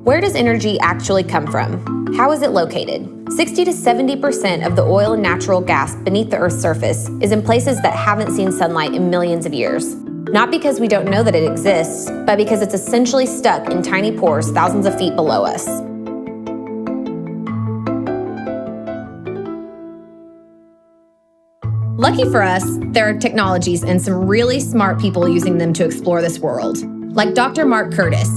Where does energy actually come from? How is it located? 60 to 70% of the oil and natural gas beneath the Earth's surface is in places that haven't seen sunlight in millions of years. Not because we don't know that it exists, but because it's essentially stuck in tiny pores thousands of feet below us. Lucky for us, there are technologies and some really smart people using them to explore this world. Like Dr. Mark Curtis.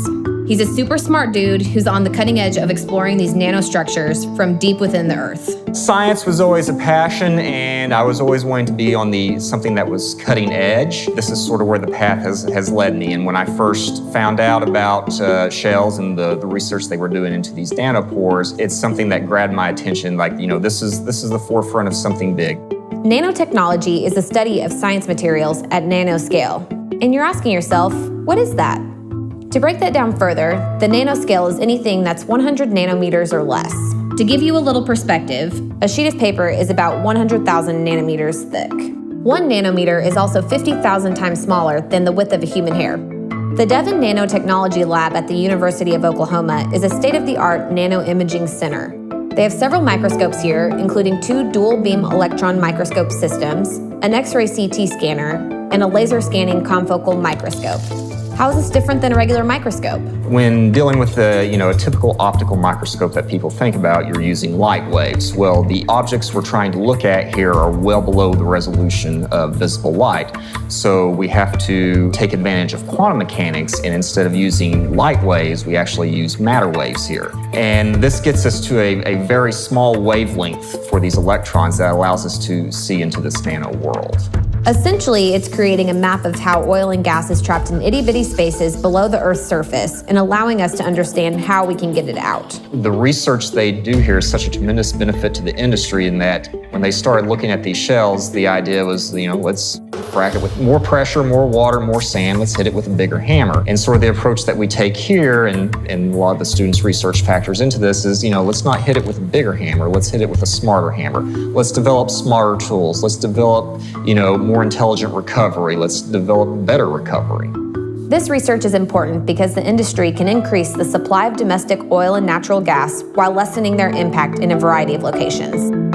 He's a super smart dude who's on the cutting edge of exploring these nanostructures from deep within the Earth. Science was always a passion, and I was always wanting to be on something that was cutting edge. This is sort of where the path has led me. And when I first found out about shells and the research they were doing into these nanopores, it's something that grabbed my attention. Like, this is the forefront of something big. Nanotechnology is the study of science materials at nanoscale. And you're asking yourself, what is that? To break that down further, the nanoscale is anything that's 100 nanometers or less. To give you a little perspective, a sheet of paper is about 100,000 nanometers thick. 1 nanometer is also 50,000 times smaller than the width of a human hair. The Devon Nanotechnology Lab at the University of Oklahoma is a state-of-the-art nanoimaging center. They have several microscopes here, including 2 dual-beam electron microscope systems, an X-ray CT scanner, and a laser scanning confocal microscope. How is this different than a regular microscope? When dealing with a typical optical microscope that people think about, you're using light waves. Well, the objects we're trying to look at here are well below the resolution of visible light. So we have to take advantage of quantum mechanics, and instead of using light waves, we actually use matter waves here. And this gets us to a very small wavelength for these electrons that allows us to see into this nano world. Essentially, it's creating a map of how oil and gas is trapped in itty-bitty spaces below the Earth's surface and allowing us to understand how we can get it out. The research they do here is such a tremendous benefit to the industry in that when they started looking at these shells, the idea was, let's frack it with more pressure, more water, more sand, let's hit it with a bigger hammer. And sort of the approach that we take here, and a lot of the students' research factors into this, is, let's not hit it with a bigger hammer, let's hit it with a smarter hammer. Let's develop smarter tools, let's develop, more intelligent recovery, let's develop better recovery. This research is important because the industry can increase the supply of domestic oil and natural gas while lessening their impact in a variety of locations.